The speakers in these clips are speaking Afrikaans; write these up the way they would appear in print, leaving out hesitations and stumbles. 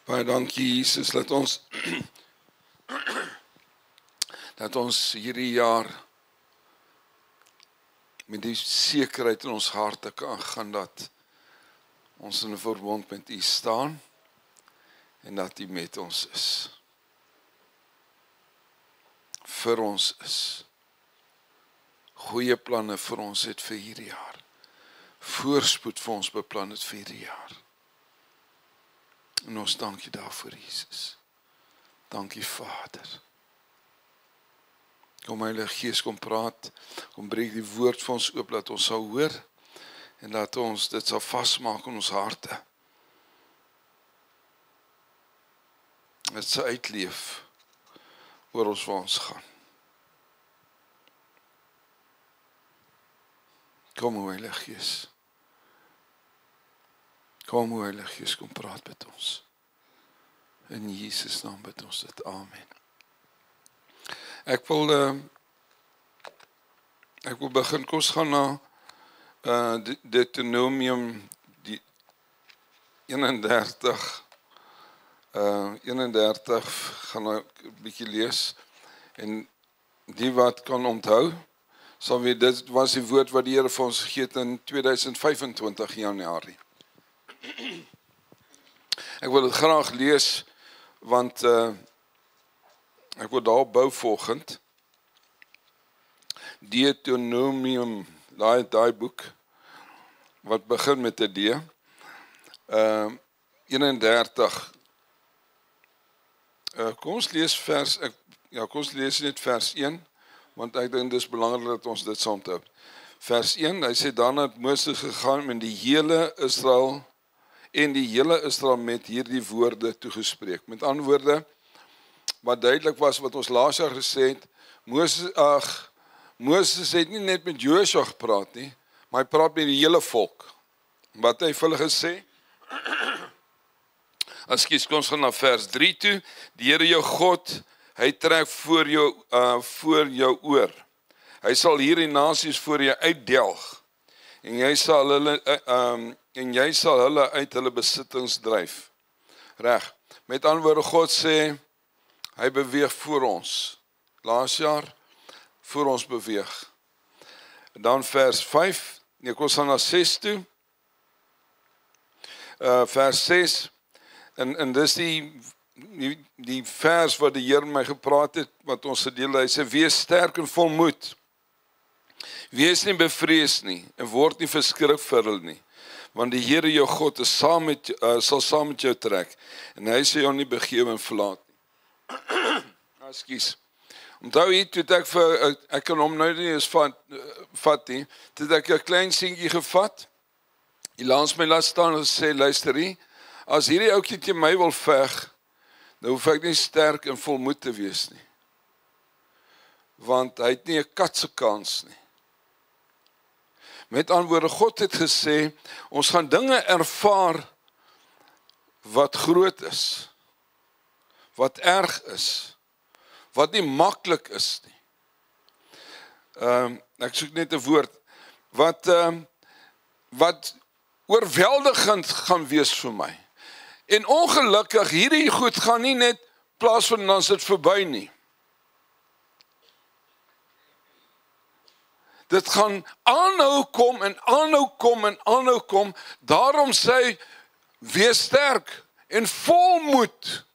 Baie dankie Jesus, dat ons hierdie jaar met die sekerheid in ons harte kan gaan dat ons in 'n verbond met U staan en dat U met ons is. Vir ons is. Goeie planne vir ons het vir hierdie jaar. Voorspoed vir ons beplan het vir hierdie jaar. En ons dank U daarvoor, Jesus. Dankie Vader. Kom Heilige Gees, kom praat, kom breek die woord vir ons oop, dat ons sal hoor, en dat ons dit sal vasmaak in ons harte. Dit sal uitleef oor ons waar ons gaan. Kom Heilige Gees. Kom Heilige Gees, kom praat met ons. In Jesus naam bid ons dit. Amen. Ek wil begin, kom ons gaan na Deuteronomium 31 gaan ek 'n bietjie lees, en die wat kan onthou, sal weet, dit was die woord wat die Here vir ons gegee het in 2025 Januarie. Ek wil dit graag lees, want ek wil daarop bou volgend. Deuteronomium, daai boek, wat begin met 'n D, 31. Kom ons lees net vers 1, want ek dink dit is belangrik dat ons dit saam onthou. Vers 1, hy sê, daarna het Moses gegaan met die hele Israel, en die hele Israel met hierdie woorde toegespreek. Met ander woorde, wat duidelik was, wat ons laas jaar gesê het, Moses het nie net met Joshua gepraat nie, maar hy praat met die hele volk. Wat hy vir hulle gesê? Kom ons gaan na vers 3 toe. Die Here jou God, hy trek voor jou oor. Hy sal hierdie nasies voor jou uitdelg, en jy sal hulle uit hulle besittings dryf. Reg. Met ander woorde, God sê, hy beweeg voor ons. Laas jaar, voor ons beweeg. En dan vers 5, kom ons gaan na 6 toe. Vers 6, en dis die vers wat die Here my gepraat het, wat ons gedeel, hy sê, wees sterk en volmoed. Wees nie bevrees nie, en word nie verskrik vir hulle nie, want die Here jou God is sal saam met jou trek, en hy sal jou nie begewe en verlaat nie. Ekskuus. Onthou hier, toe ek kan hom nou nie eens vat nie, toe ek 'n klein seentjie gevat, hy langs my laat staan en sê, luister hier, as hierdie ouetjie teen my wil veg, dan hoef ek nie sterk en volmoed te wees nie. Want hy het nie 'n katse kans nie. Met ander woorde, God het gesê, ons gaan dinge ervaar wat groot is, wat erg is, wat nie maklik is nie. Ek soek net 'n woord, wat oorweldigend gaan wees vir my. En ongelukkig, hierdie goed gaan nie net plaasvind en dan is dit verby nie. Dit gaan aanhou kom en aanhou kom en aanhou kom. Daarom sê, wees sterk en volmoed.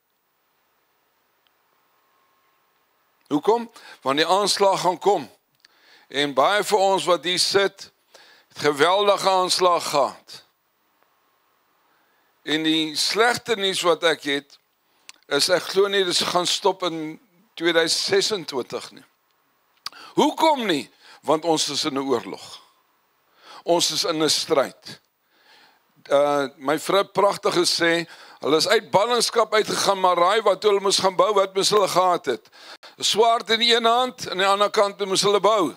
Hoekom? Want die aanslag gaan kom. En baie vir ons wat hier sit, het geweldige aanslag gehad. En die slegte nuus wat ek het, is ek glo nie, dit gaan stop in 2026 nie. Hoekom nie? Want ons is in 'n oorlog. Ons is in 'n stryd. My vrou pragtig gesê, hulle is uit ballingskap uitgegaan, maar raai wat hulle moes gaan bou, wat moes hulle gehad het? 'n Swaard in die een hand, en die ander kant moes hulle bou.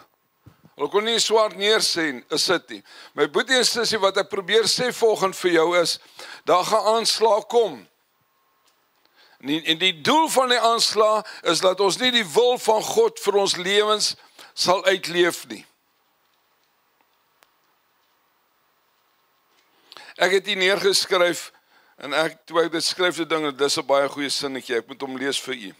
Hulle kon nie 'n swaard neersit nie. My boetie en sussie, wat ek probeer sê volgend vir jou is, daar gaan aanslag kom. En die doel van die aanslag is dat ons nie die wil van God vir ons lewens sal uitleef nie. Ek het hier neergeskryf, En toe ek dit skryf die ding, dis 'n baie goeie sinnetjie, ek moet hom lees vir u.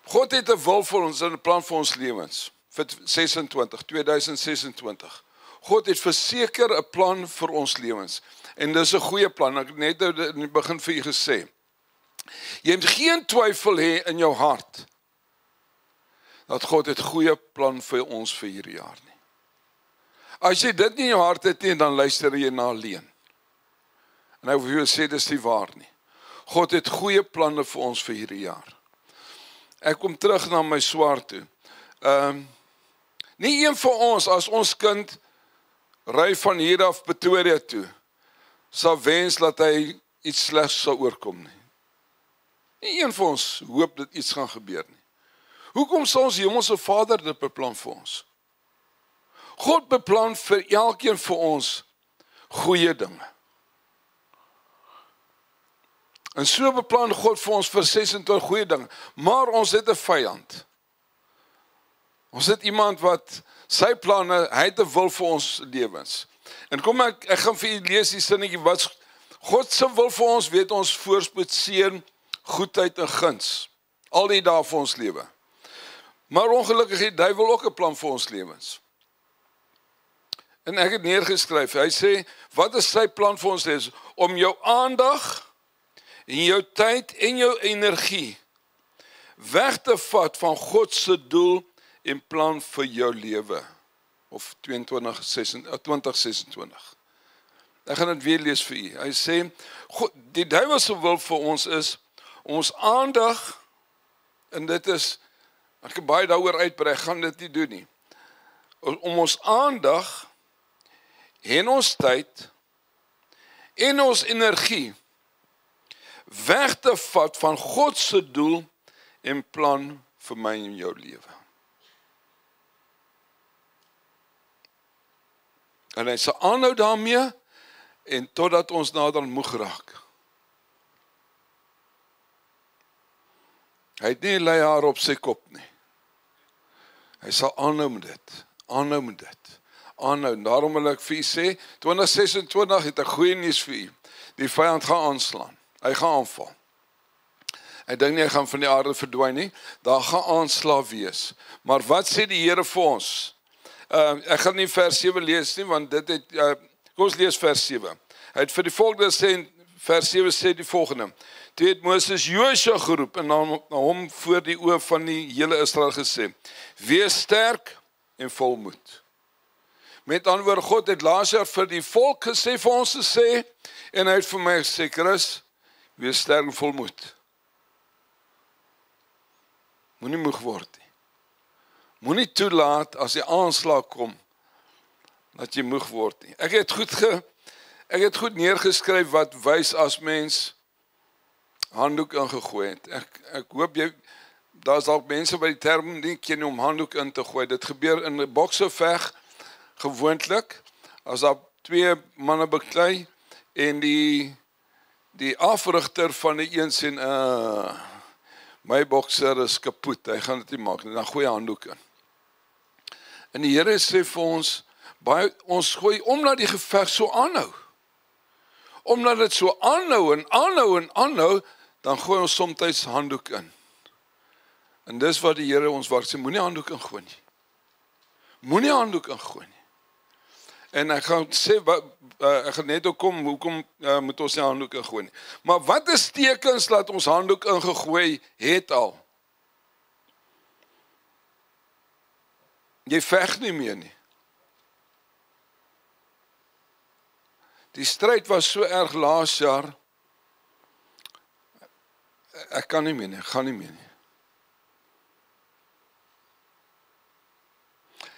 God het 'n wil vir ons en 'n plan vir ons lewens, vir 2026. God het verseker 'n plan vir ons lewens, en dis 'n goeie plan, ek het net in die begin vir u gesê. Jy moet geen twyfel hê in jou hart, dat God het goeie plan vir ons vir hierdie jaar nie. As jy dit nie in jou hart het nie, dan luister jy na alleen. En ek wil sê, dis nie waar nie. God het goeie planne vir ons vir hierdie jaar. Ek kom terug na my swaar toe. Nie een van ons, as ons kind ry van hier af Pretoria toe, sal wens dat hy iets slegs sal oorkom nie. Nie een van ons hoop dat iets gaan gebeur nie. Hoekom sal ons Hemelse Vader dit beplan vir ons? God beplan vir elkeen vir ons goeie dinge. En so beplan God vir ons vir 26 goeie dinge, maar ons het 'n vyand. Ons het iemand wat sy planne, hy het 'n wil vir ons lewens. En kom ek gaan vir u lees die sinnetjie, wat God se wil vir ons, weet ons, voorspoed, seën, goedheid en guns, al die dae vir ons lewe. Maar ongelukkig het die duiwel ook 'n plan vir ons lewens. En ek het neergeskryf, hy sê, wat is sy plan vir ons lewens? Om jou aandag en jou tyd en jou energie weg te vat van God se doel en plan vir jou lewe. Of 2026. Ek gaan dit weer lees vir u. Hy sê, die duiwel se wil vir ons is, om ons aandag, en dit is, ek kan baie daaroor uitbrei, ek gaan dit nie doen nie, om ons aandag, en ons tyd, en ons energie, weg te vat van God se doel en plan vir my en jou lewe. En hy sal aanhou daarmee, en totdat ons nader moeg raak. Hy het nie 'n lei haar op sy kop nie. Hy sal aanhou met dit, aanhou met dit, aanhou. En daarom wil ek vir u sê, 2026 het ek goeie nuus vir u. Die vyand gaan aanslaan. Hy gaan aanval. Ek dink nie hy gaan van die aarde verdwyn nie. Daar gaan aanslag wees. Maar wat sê die Here vir ons? Ek gaan nie vers 7 lees nie, want dit het, kom ons lees vers 7. Hy het vir die volk gesê, vers 7 sê die volgende. Toe het Moses Josua geroep en na hom voor die oë van die hele Israel gesê, wees sterk en volmoed. Met ander woorde, God het laas jaar vir die volk gesê, vir ons gesê, en hy het vir my gesê, Chris, wees sterk en volmoed. Moenie moeg word nie. Moenie toelaat as die aanslag kom, dat jy moeg word nie. Ek het goed neergeskryf wat wys as mens handdoek ingegooi het. Ek hoop daar's dalk mense by die term nie ken om handdoek in te gooi. Dit gebeur in 'n bokseveg gewoonlik, as daar twee manne beklei, en die afrigter van die een sê, my bokser is kapot, hy gaan dit nie maak nie, dan gooi hy handdoek in. En die Here sê vir ons, ons gooi omdat die geveg so aanhou. Omdat dit so aanhou en aanhou en aanhou, dan gooi ons soms handdoek in. En dis wat die Here ons sê, moenie handdoek ingooi nie. Moenie handdoek ingooi nie. En ek gaan sê, ek gaan net ook kom, hoekom moet ons nie handdoek ingooi nie. Maar wat is tekens dat ons handdoek ingegooi het al? Jy veg nie meer nie. Die stryd was so erg laas jaar, ek kan nie meer nie, ek gaan nie meer nie.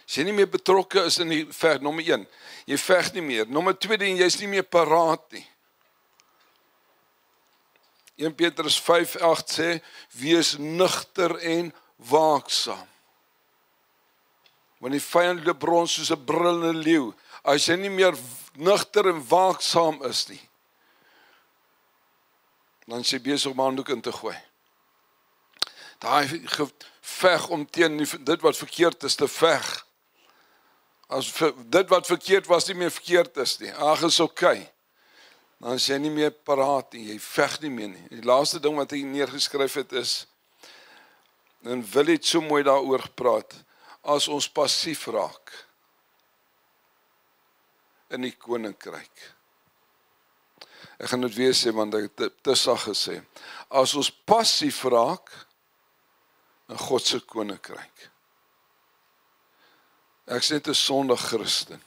As jy nie meer betrokke is in die veg, nommer 1, jy veg nie meer. Nommer 2, jy is nie meer paraat nie. 1 Petrus 5:8 sê, wees nugter en waaksaam. Want die vyand loop rond soos 'n brullende leeu. As jy nie meer nugter en waaksaam is nie, dan is jy besig om handdoek in te gooi. Daai geveg om teen dit wat verkeerd is te veg. As dit wat verkeerd was nie meer verkeerd is nie, ag is oké. dan is jy nie meer paraat nie, jy veg nie meer nie. Die laaste ding wat ek neergeskryf het is, en Willie het so mooi daaroor gepraat, as ons passief raak in die koninkryk. Ek gaan dit weer sê, want ek het te sag gesê. As ons passief raak in God se koninkryk. Ek is net 'n sondige Christen.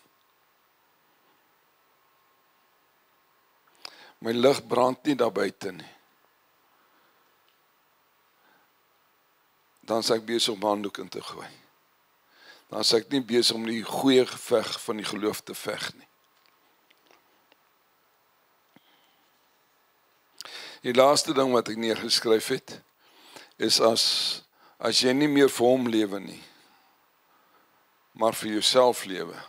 My lig brand nie daar buite nie. Dan is ek besig om handdoek in te gooi. Dan is ek nie besig om die goeie geveg van die geloof te veg nie. Die laaste ding wat ek neergeskryf het, is as jy nie meer vir hom lewe nie, maar vir jouself lewe,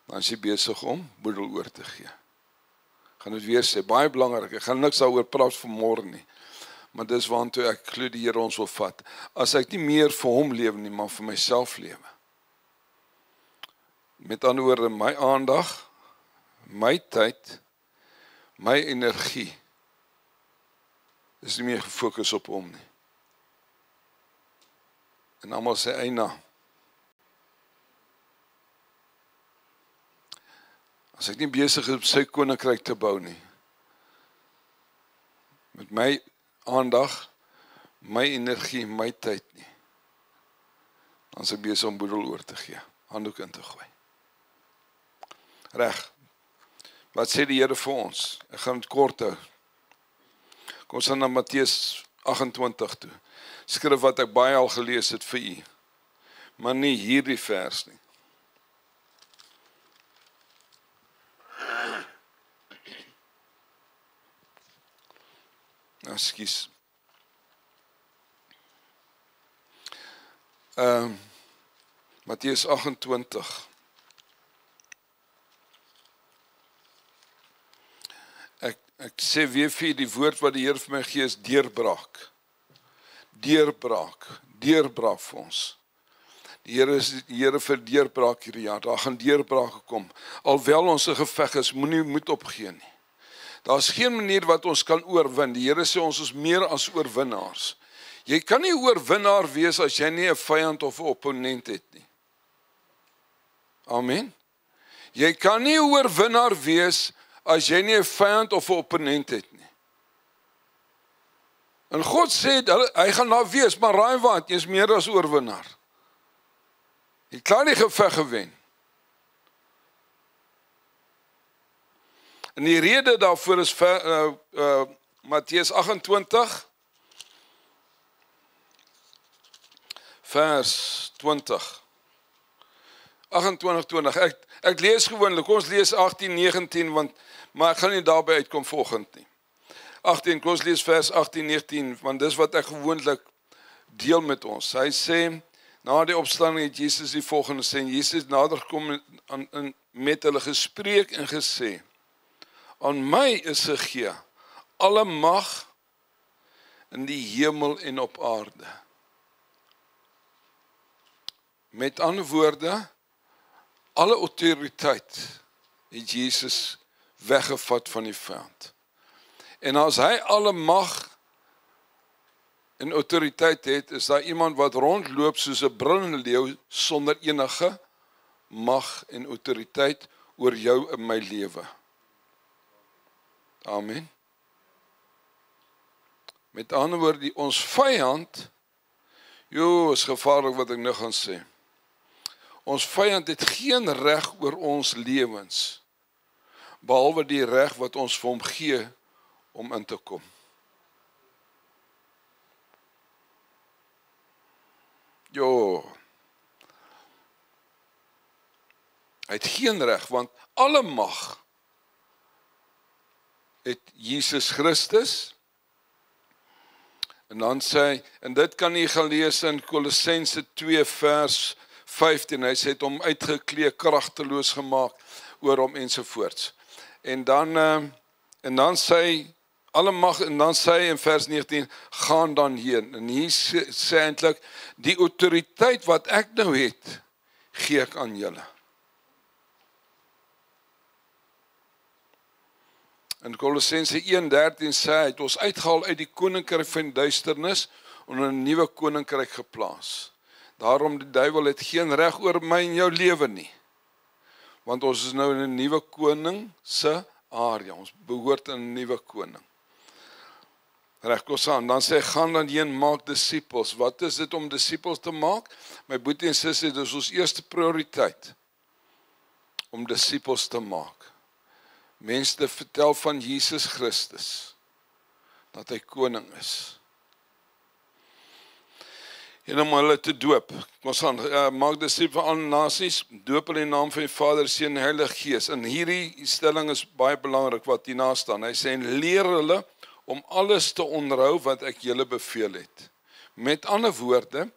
dan is jy besig om boedel oor te gee. Ek gaan dit weer sê, baie belangrik, ek gaan niks daaroor praat vanmôre nie, maar dis waartoe ek glo die Here ons wil vat. As ek nie meer vir hom lewe nie, maar vir myself lewe. Met ander woorde, my aandag, my tyd, my energie, is nie meer gefokus op hom nie. En almal sê eina. As ek nie besig is om sy koninkryk te bou nie, met my aandag, my energie, my tyd nie, dan is ek besig om boedel oor te gee, handdoek in te gooi. Reg. Wat sê die Here vir ons? Ek gaan dit kort hou. Kom ons gaan na Matteus 28 toe. Skrif wat ek baie al gelees het vir u, maar nie hierdie vers nie. Ekskuus. Matteus 28. Ek sê weer vir die woord wat die Here vir my gee is deurbraak. Deurbraak vir ons. Die Here is die Here vir deurbraak hierdie jaar. Daar gaan deurbrake kom. Alhoewel ons 'n geveg is, moet opgee nie. Daar's geen manier wat ons kan oorwin. Die Here sê ons is meer as oorwinnaars. Jy kan nie oorwinnaar wees as jy nie 'n vyand of 'n opponent het nie. Amen. Jy kan nie oorwinnaar wees as jy nie 'n vyand of 'n opponent het nie. En God sê, hy gaan daar wees, maar raai wat, jy is meer as oorwinnaar. Jy klaar die geveg gewen. En die rede daarvoor is Matteus 28, vers 20. 28:20. Ek lees gewoonlik, ons lees 18:19, maar ek gaan nie daarby uitkom volgend nie. 18, kom ons lees vers 18:19, want dis wat ek gewoonlik deel met ons. Hy sê, na die opstanding het Jesus die volgende sê, Jesus nader gekom met hulle gespreek en gesê, aan my is gegee alle mag in die hemel en op aarde. Met ander woorde, alle autoriteit het Jesus weggevat van die vyand. En as hy alle mag en autoriteit het, is daar iemand wat rondloop soos 'n brullende leeu sonder enige mag en autoriteit oor jou in my lewe. Amen. Met ander woorde, ons vyand, is gevaarlik wat ek nou gaan sê. Ons vyand het geen reg oor ons lewens, behalwe die reg wat ons vir hom gee om in te kom. Hy het geen reg, want alle mag het Jesus Christus. En dan sê hy, en dit kan jy gaan lees in Kolossense 2 vers 15, hy sê het hom uitgeklee, kragteloos gemaak oor hom ensovoorts. En dan sê hy, alle mag, en dan sê hy in vers 19, gaan dan heen. En hier sê eintlik, die autoriteit wat ek nou het, gee ek aan julle. In Kolossense 1:13 sê hy het ons uitgehaal uit die koninkryk van duisternis en in 'n nuwe koninkryk geplaas. Daarom die duiwel het geen reg oor my en jou lewe nie. Want ons is nou in 'n nuwe koning se area. Ons behoort in 'n nuwe koning. Reg, kom aan. Dan sê gaan dan heen maak disippels. Wat is dit om disippels te maak? My boetie en sussie, dis ons eerste prioriteit om disippels te maak. Mense te vertel van Jesus Christus, dat hy koning is. En om hulle te doop. Ons gaan maak disippels van alle nasies, doop hulle in die naam van die Vader, Seun en Heilige Gees. En hierdie stelling is baie belangrik wat hierna staan. Hy sê en leer hulle om alles te onderhou wat ek julle beveel het. Met ander woorde,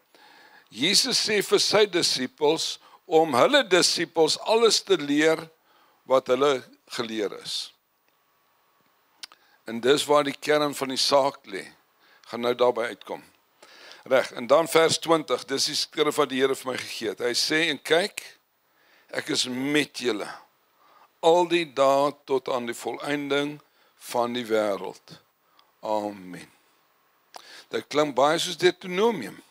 Jesus sê vir sy disippels om hulle disippels alles te leer wat hulle geleer is. En dis waar die kern van die saak lê. Gaan nou daarby uitkom. Reg, en dan vers 20, dis die skrif wat die Here vir my gegee het. Hy sê en kyk, ek is met julle al die dae tot aan die volëinding van die wêreld. Amen. Dit klink baie soos Deuteronomium,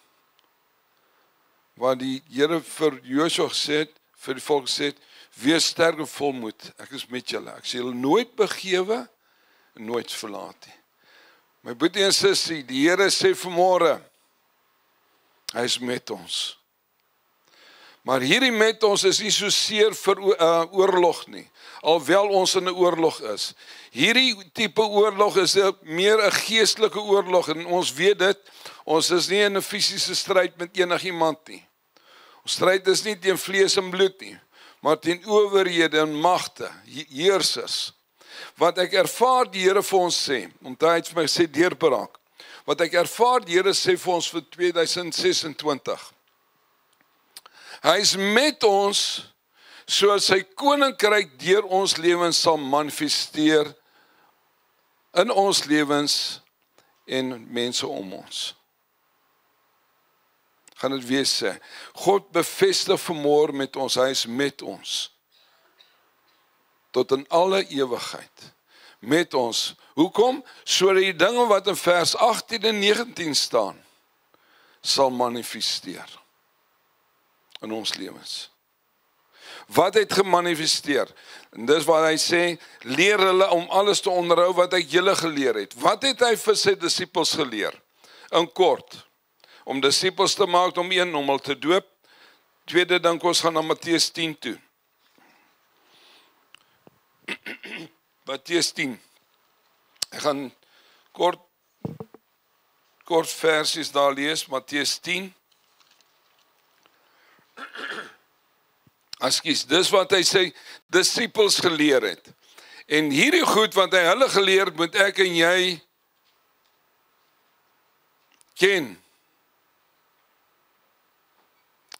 waar die Here vir Josua gesê het, vir die volk gesê het, wees sterk en volmoed, ek is met julle. Ek sal julle nooit begewe en nooit verlaat nie. My boetie en sussie, die Here sê vanmôre, hy is met ons. Maar hierdie met ons is nie so seer vir oorlog nie, alhoewel ons in 'n oorlog is. Hierdie tipe oorlog is meer 'n geestelike oorlog en ons weet dit, ons is nie in 'n fisiese stryd met enigiemand nie. Ons stryd is nie teen vlees en bloed nie, maar teen owerhede en magte, heersers. Wat ek ervaar die Here vir ons sê, omdat hy het vir my sê deurbraak. Wat ek ervaar die Here sê vir ons vir 2026. Hy is met ons sodat sy koninkryk deur ons lewens sal manifesteer in ons lewens en mense om ons. Gaan dit weer sê. God bevestig vanmôre met ons, hy is met ons. Tot in alle ewigheid. Met ons. Hoekom? Sodat die dinge wat in vers 18 en 19 staan, sal manifesteer in ons lewens. Wat het gemanifesteer? En dis wat hy sê, leer hulle om alles te onderhou wat ek julle geleer het. Wat het hy vir sy disippels geleer? In kort, om disippels te maak, om hulle te doop. Tweede ding, ons gaan na Matteus 10 toe. Matteus 10. Ek gaan kort versies daar lees, Matteus 10. Ekskuus, dis wat hy sê disippels geleer het. En hierdie goed wat hy hulle geleer het, moet ek en jy ken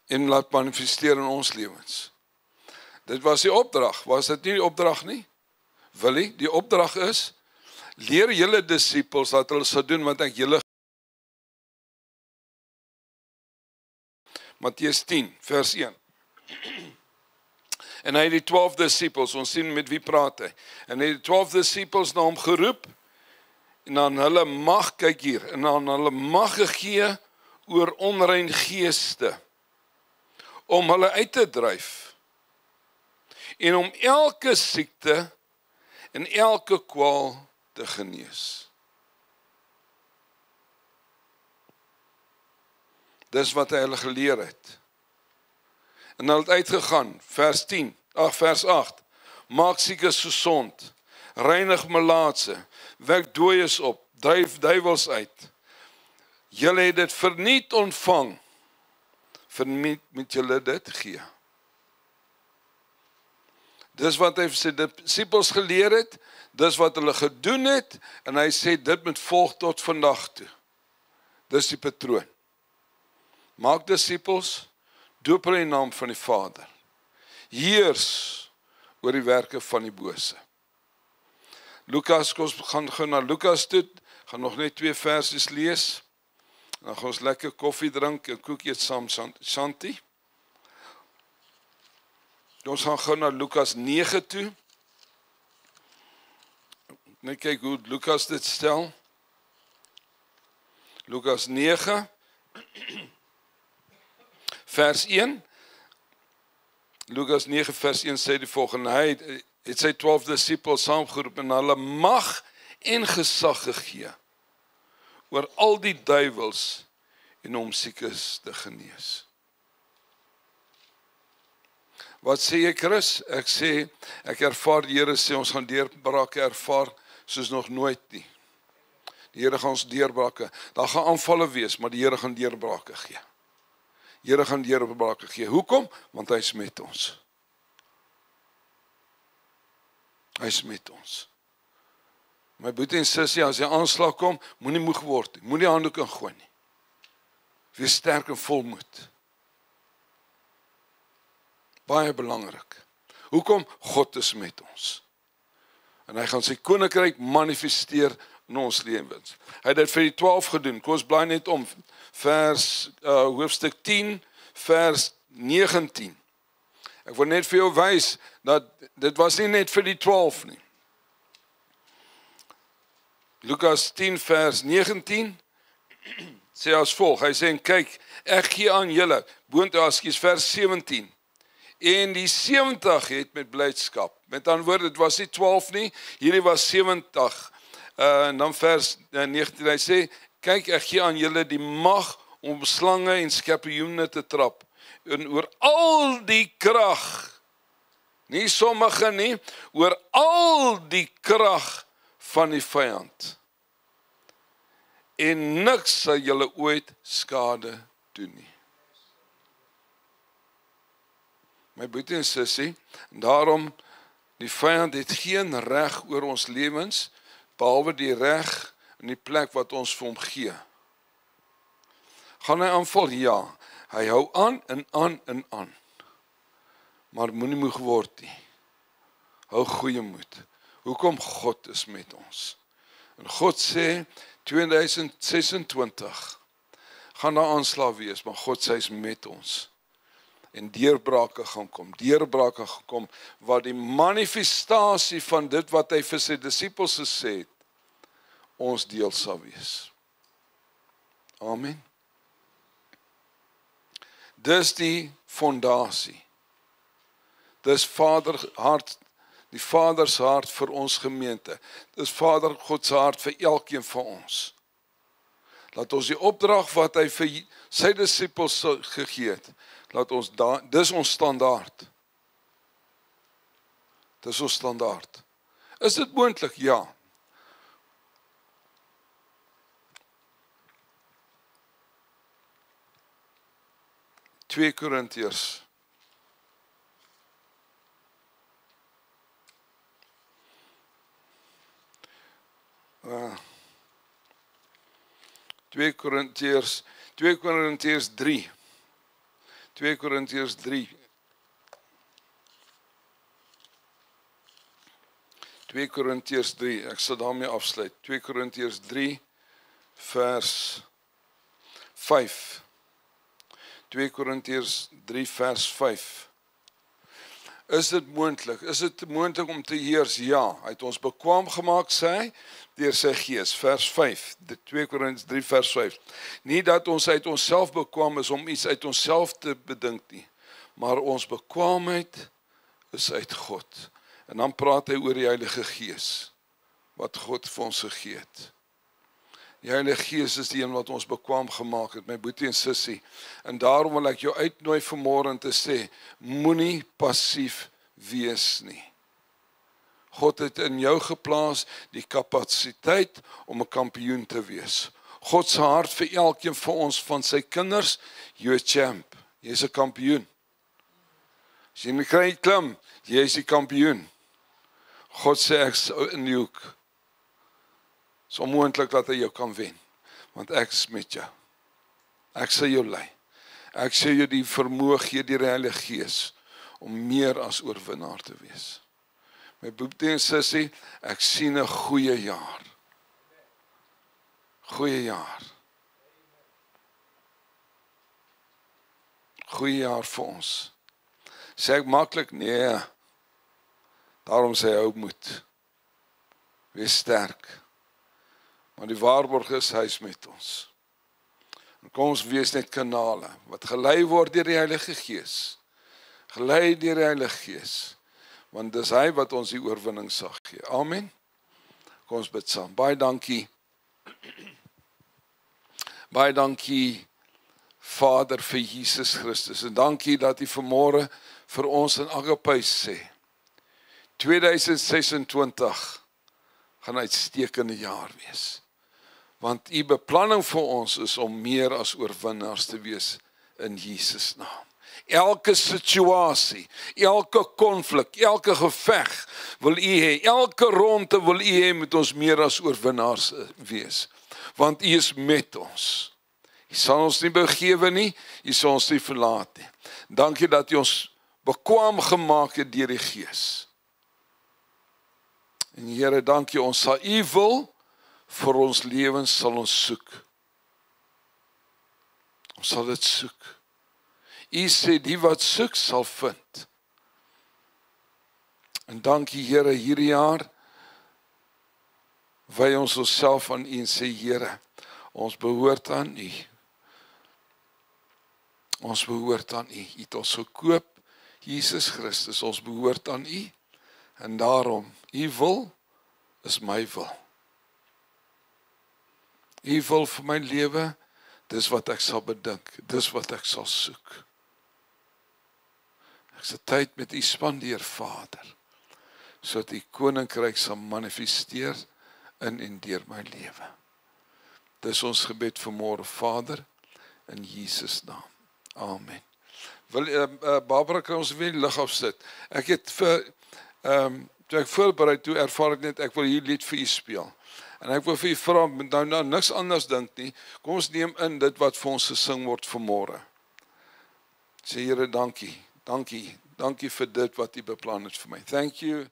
en laat manifesteer in ons lewens. Dit was die opdrag, was dit nie die opdrag nie? Willie, die opdrag is, leer julle disippels dat hulle sal doen wat ek julle. Matteus 10, vers 1. En hy het die 12 disippels, ons sien met wie praat hy. En hy het die 12 disippels na hom geroep, en aan hulle mag, kyk hier, en aan hulle mag gegee oor onrein geeste, om hulle uit te dryf, en om elke siekte en elke kwaal te genees. Dis wat hy hulle geleer het. En hulle het uitgegaan, vers 8, maak siekes gesond, reinig melaatse, wek dooies op, dryf duiwels uit. Julle het dit verniet ontvang, verniet moet julle dit gee. Dis wat hy vir sy disippels geleer het, dis wat hulle gedoen het, en hy sê dit moet volg tot vandag toe. Dis die patroon. Maak disippels, doop hulle in die naam van die Vader. Heers oor die werke van die bose. Lukas, ons gaan na Lukas toe, gaan nog net 2 versies lees, dan gaan ons lekker koffie drink en koek eet saam Shanti. Ons gaan na Lukas 9 toe. Net kyk hoe Lukas dit stel. Lukas 9, vers 1. Lukas 9 vers 1 sê die volgende: Hy het sy 12 disippels saamgeroep en hulle mag en gesag gegee oor al die duiwels en om siekes te genees. Wat sê jy, Chris? Ek sê, ek ervaar die Here sê ons gaan deurbrake ervaar soos nog nooit nie. Die Here gaan ons deurbrake. Daar gaan aanvalle wees, maar die Here gaan deurbrake gee. Die Here gaan deurbrake gee. Hoekom? Want hy is met ons. Hy is met ons. My boetie en sussie, as jy aanslag kom, moenie moeg word nie. Moenie handdoek ingooi nie. Wees sterk en vol moed. Baie belangrik. Hoekom? God is met ons. En hy gaan sy koninkryk manifesteer in ons lewens. Hy het dit vir die 12 gedoen. Kom ons blaai net om. Hoofstuk 10, vers 19. Ek wil net vir jou wys dat dit was nie net vir die 12 nie. Lukas 10 vers 19 sê as volg. Hy sê, en kyk, ek gee aan julle, vers 17. En die 70 het met blydskap. Met ander woorde, dit was nie 12 nie, hierdie was 70. En dan vers 19, hy sê, kyk, ek gee aan julle die mag om slange en skorpioene te trap. En oor al die krag, nie sommige nie, oor al die krag van die vyand. En niks sal julle ooit skade doen nie. My boetie en sussie, en daarom, die vyand het geen reg oor ons lewens, behalwe die reg in die plek wat ons vir hom gee. Gaan hy aanval? Ja. Hy hou aan en aan en aan. Maar moenie moeg word nie. Hou goeie moed. Hoekom? God is met ons. En God sê, 2026 gaan daar aanslag wees, maar God sê hy is met ons. En deurbrake gaan kom, wat die manifestasie van dit wat hy vir sy disippels gesê het, ons deel sal wees. Amen. Dis die fondasie. Dis die Vader se hart vir ons gemeente. Dis Vader God se hart vir elkeen van ons. Laat ons die opdrag wat hy vir sy disippels gegee het, laat ons dis ons standaard. Dis ons standaard. Is dit moontlik? Ja. Twee Korintiërs. 2 Korintiërs 3. 2 Korintiërs 3. 2 Korintiërs 3. Ek sal daarmee afsluit. 2 Korintiërs 3 vers 5. 2 Korintiërs 3 vers 5. Is dit moontlik? Is dit moontlik om te heers? Ja, hy het ons bekwaam gemaak, sê hy, deur sy gees. Vers 5, 2 Korintiërs 3 vers 5. Nie dat ons uit onsself bekwaam is om iets uit onsself te bedink nie, maar ons bekwaamheid is uit God. En dan praat hy oor die Heilige Gees, wat God vir ons gegee het. Die Heilige Gees is die een wat ons bekwaam gemaak het, my boetie en sussie. En daarom wil ek jou uitnooi vanmôre om te sê, moenie passief wees nie. God het in jou geplaas die kapasiteit om 'n kampioen te wees. God se hart vir elkeen van ons, van sy kinders, you're a champ. Jy is 'n kampioen. As jy nie klim, jy is die kampioen. God sê ek is in die hoek. So onmoontlik dat hy jou kan wen, want ek is met jou. Ek sal jou lei. Ek sal jou die vermoë gee deur die Heilige Gees om meer as oorwinnaar te wees. My boetie en sussie, ek sien 'n goeie jaar. Goeie jaar. Goeie jaar vir ons. Sê ek maklik? Nee. Daarom sê hy hou moed. Wees sterk. Maar die waarborg is, hy is met ons. En kom ons wees net kanale, wat gelei word deur die Heilige Gees. Gelei deur die Heilige Gees. Want dis hy wat ons die oorwinning sal gee. Amen. Kom ons bid saam. Baie dankie. Baie dankie, Vader, vir Jesus Christus. En dankie dat U vanmôre vir ons in Agape sê. 2026 gaan 'n uitstekende jaar wees. Want U beplanning vir ons is om meer as oorwinnaars te wees in Jesus naam. Elke situasie, elke konflik, elke geveg wil U hê, elke ronde wil U hê met ons meer as oorwinnaars wees. Want U is met ons. U sal ons nie begewe nie, U sal ons nie verlaat nie. Dankie dat U ons bekwaam gemaak het deur die Gees. En Here, dankie, ons sal U wil vir ons lewens sal ons soek. Ons sal dit soek. U sê die wat soek sal vind. En dankie Here, hierdie jaar wy ons onsself aan U en sê Here, ons behoort aan U. Ons behoort aan U. U het ons gekoop, Jesus Christus, ons behoort aan U. En daarom, U wil is my wil. U wil vir my lewe, dis wat ek sal bedink, dis wat ek sal soek. Ek sal tyd met U spandeer, Vader, sodat U koninkryk sal manifesteer in en deur my lewe. Dis ons gebed vanmôre, Vader, in Jesus naam. Amen. Barbara, kan ons weer die lig afsit? Ek het toe ek voorberei, toe ervaar ek net, ek wil hier lied vir U speel. En ek wil vir U vra, nou niks anders dink nie, kom ons neem in dit wat vir ons gesing word vanmôre. Sê Here, dankie vir dit wat U beplan het vir my. Thank you.